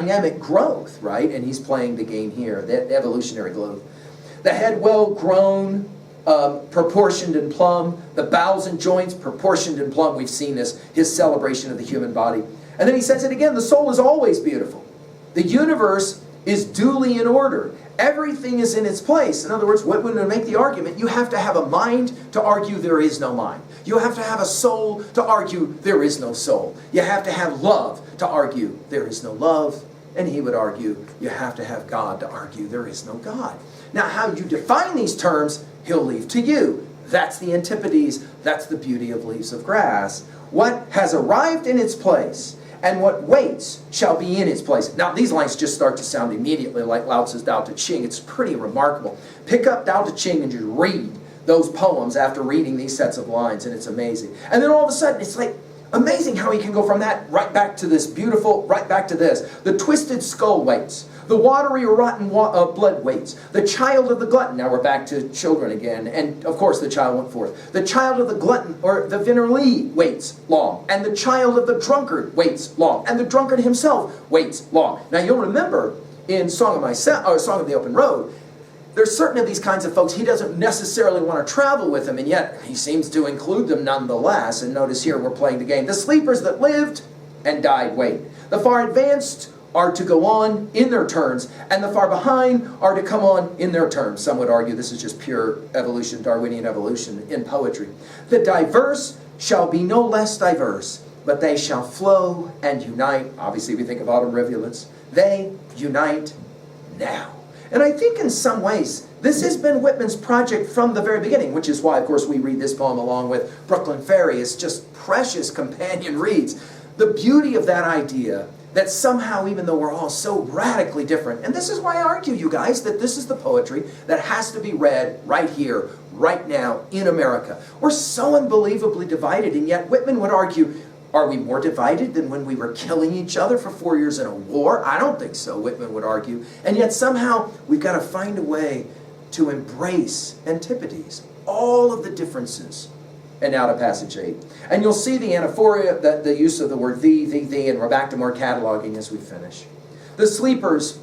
dynamic growth, right? And he's playing the game here, the evolutionary growth. The head well grown, proportioned and plumb. The bowels and joints proportioned and plumb. We've seen this, his celebration of the human body. And then he says it again, the soul is always beautiful. The universe is duly in order. Everything is in its place. In other words, Whitman would make the argument, you have to have a mind to argue there is no mind. You have to have a soul to argue there is no soul. You have to have love to argue there is no love. And he would argue, you have to have God to argue there is no God. Now, how you define these terms, he'll leave to you. That's the antipodes. That's the beauty of Leaves of Grass. What has arrived in its place, and what waits shall be in its place. Now, these lines just start to sound immediately like Lao Tzu's Tao Te Ching. It's pretty remarkable. Pick up Tao Te Ching and just read those poems after reading these sets of lines, and it's amazing. And then all of a sudden, it's like amazing how he can go from that right back to this beautiful, right back to this. The twisted skull waits. The watery or rotten blood waits. The child of the glutton. Now we're back to children again. And of course the child went forth. The child of the glutton or the vinnerlee waits long. And the child of the drunkard waits long. And the drunkard himself waits long. Now you'll remember in Song of the Open Road, there's certain of these kinds of folks he doesn't necessarily want to travel with him, and yet he seems to include them nonetheless. And notice here we're playing the game. The sleepers that lived and died wait. The far advanced are to go on in their turns, and the far behind are to come on in their turns. Some would argue this is just pure evolution, Darwinian evolution in poetry. The diverse shall be no less diverse, but they shall flow and unite. Obviously we think of autumn rivulets. They unite now. And I think in some ways this has been Whitman's project from the very beginning, which is why, of course, we read this poem along with Brooklyn Ferry. It's just precious companion reads. The beauty of that idea that somehow, even though we're all so radically different, and this is why I argue, you guys, that this is the poetry that has to be read right here, right now, in America. We're so unbelievably divided, and yet Whitman would argue, are we more divided than when we were killing each other for 4 years in a war? I don't think so, Whitman would argue. And yet somehow we've got to find a way to embrace antipodes, all of the differences. And now to passage 8. And you'll see the anaphoria, the use of the word thee, and we're back to more cataloging as we finish. The sleepers,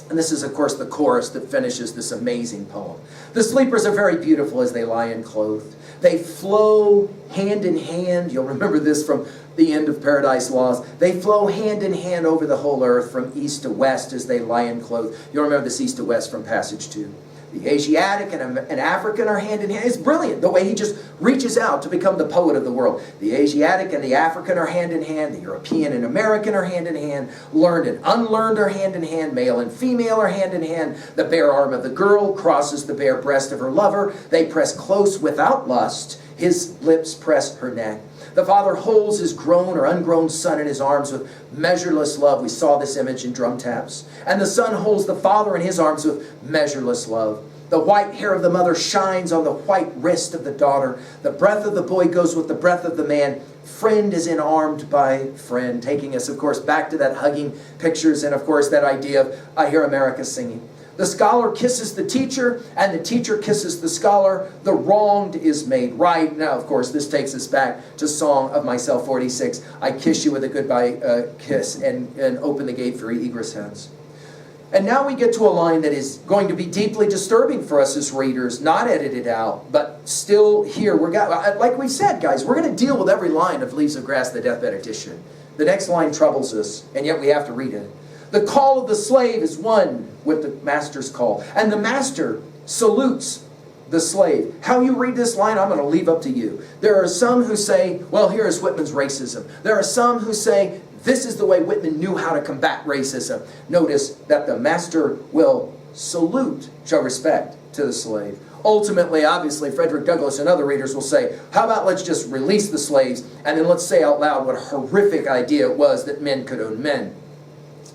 and this is of course the chorus that finishes this amazing poem. The sleepers are very beautiful as they lie unclothed. They flow hand in hand. You'll remember this from the end of Paradise Lost. They flow hand in hand over the whole earth from east to west as they lie unclothed. You'll remember this east to west from passage 2. The Asiatic and African are hand in hand. It's brilliant the way he just reaches out to become the poet of the world. The Asiatic and the African are hand in hand. The European and American are hand in hand. Learned and unlearned are hand in hand. Male and female are hand in hand. The bare arm of the girl crosses the bare breast of her lover. They press close without lust. His lips press her neck. The father holds his grown or ungrown son in his arms with measureless love. We saw this image in Drum Taps. And the son holds the father in his arms with measureless love. The white hair of the mother shines on the white wrist of the daughter. The breath of the boy goes with the breath of the man. Friend is enarmed by friend. Taking us, of course, back to that hugging pictures and, of course, that idea of I Hear America Singing. The scholar kisses the teacher, and the teacher kisses the scholar. The wronged is made right. Now, of course, this takes us back to Song of Myself 46. I kiss you with a goodbye kiss and open the gate for egress hence. And now we get to a line that is going to be deeply disturbing for us as readers, not edited out, but still here. Like we said, guys, we're going to deal with every line of Leaves of Grass, the Deathbed Edition. The next line troubles us, and yet we have to read it. The call of the slave is one with the master's call, and the master salutes the slave. How you read this line, I'm going to leave up to you. There are some who say, well, here is Whitman's racism. There are some who say, this is the way Whitman knew how to combat racism. Notice that the master will salute, show respect to the slave. Ultimately, obviously, Frederick Douglass and other readers will say, how about let's just release the slaves, and then let's say out loud what a horrific idea it was that men could own men.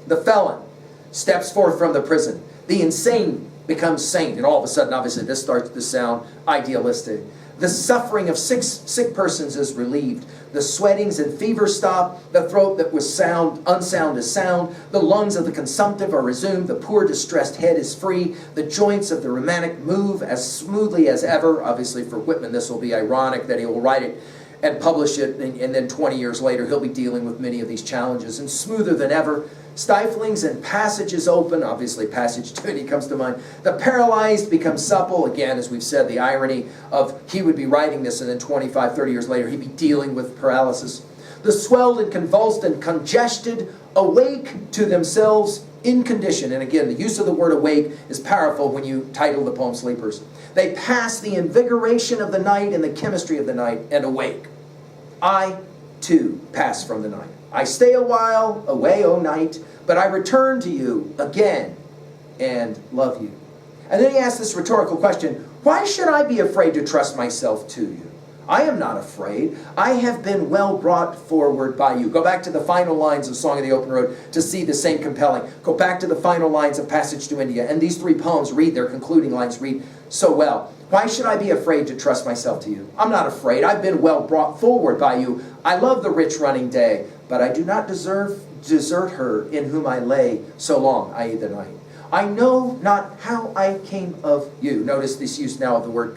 The felon steps forth from the prison. The insane becomes sane. And all of a sudden, obviously, this starts to sound idealistic. The suffering of sick persons is relieved. The sweatings and fever stop. The throat that was unsound is sound. The lungs of the consumptive are resumed. The poor distressed head is free. The joints of the rheumatic move as smoothly as ever. Obviously, for Whitman, this will be ironic that he will write it and publish it, and then 20 years later, he'll be dealing with many of these challenges. And smoother than ever, Stiflings and passages open. Obviously, passage 20 comes to mind. The paralyzed become supple. Again, as we've said, the irony of he would be writing this and then 25, 30 years later, he'd be dealing with paralysis. The swelled and convulsed and congested awake to themselves in condition. And again, the use of the word awake is powerful when you title the poem Sleepers. They pass the invigoration of the night and the chemistry of the night and awake. I, too, pass from the night. I stay a while away, O night, but I return to you again and love you. And then he asks this rhetorical question, why should I be afraid to trust myself to you? I am not afraid. I have been well brought forward by you. Go back to the final lines of Song of the Open Road to see the same compelling. Go back to the final lines of Passage to India. And these three poems read, their concluding lines read so well. Why should I be afraid to trust myself to you? I'm not afraid. I've been well brought forward by you. I love the rich running day, but I do not desert her in whom I lay so long, i.e. the night. I know not how I came of you. Notice this use now of the word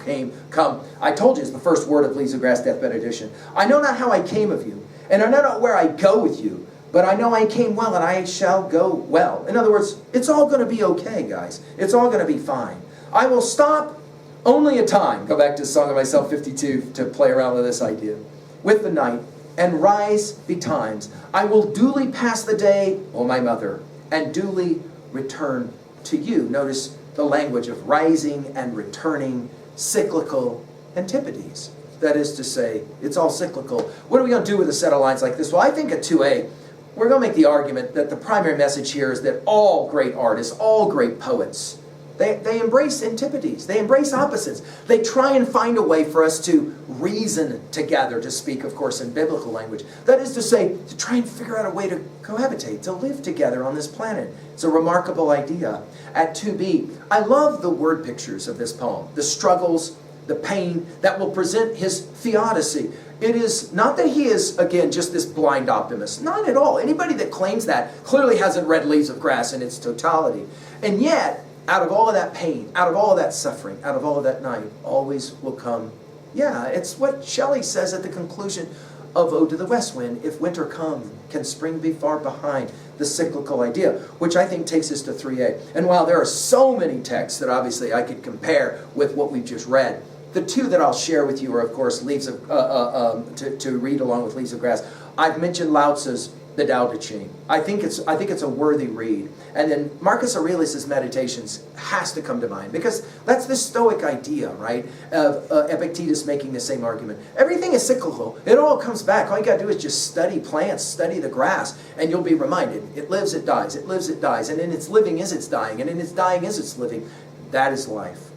come. I told you it's the first word of Leaves of Grass Deathbed Edition. I know not how I came of you, and I know not where I go with you, but I know I came well, and I shall go well. In other words, it's all going to be okay, guys. It's all going to be fine. I will stop only a time. Go back to Song of Myself 52 to play around with this idea. With the night, and rise betimes. I will duly pass the day, O my mother, and duly return to you. Notice the language of rising and returning, cyclical antipodes. That is to say, it's all cyclical. What are we going to do with a set of lines like this? Well, I think at 2a, we're going to make the argument that the primary message here is that all great artists, all great poets, they embrace antipodes. They embrace opposites. They try and find a way for us to reason together, to speak, of course, in biblical language. That is to say, to try and figure out a way to cohabitate, to live together on this planet. It's a remarkable idea. At 2b, I love the word pictures of this poem, the struggles, the pain that will present his theodicy. It is not that he is, again, just this blind optimist. Not at all. Anybody that claims that clearly hasn't read Leaves of Grass in its totality. And yet, out of all of that pain, out of all of that suffering, out of all of that night, always will come, it's what Shelley says at the conclusion of Ode to the West Wind. If winter come, can spring be far behind? The cyclical idea, which I think takes us to 3a. And while there are so many texts that obviously I could compare with what we've just read, the two that I'll share with you are, of course, Leaves of to read along with Leaves of Grass. I've mentioned Lao Tzu's The Tao Te Ching. I think it's a worthy read. And then Marcus Aurelius' Meditations has to come to mind, because that's the Stoic idea, right, of Epictetus making the same argument. Everything is cyclical. It all comes back. All you got to do is just study plants, study the grass, and you'll be reminded. It lives, it dies. It lives, it dies. And in its living is its dying. And in its dying is its living. That is life.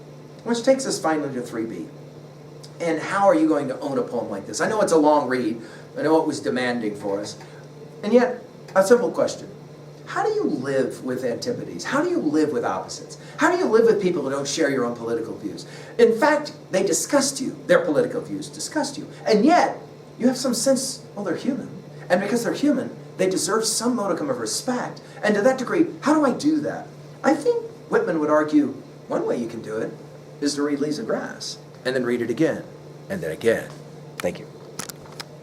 Which takes us finally to 3b. And how are you going to own a poem like this? I know it's a long read. I know it was demanding for us. And yet, a simple question. How do you live with antipodes? How do you live with opposites? How do you live with people who don't share your own political views? In fact, they disgust you. Their political views disgust you. And yet, you have some sense, well, they're human. And because they're human, they deserve some modicum of respect. And to that degree, how do I do that? I think Whitman would argue, one way you can do it is to read Leaves of Grass, and then read it again, and then again. Thank you.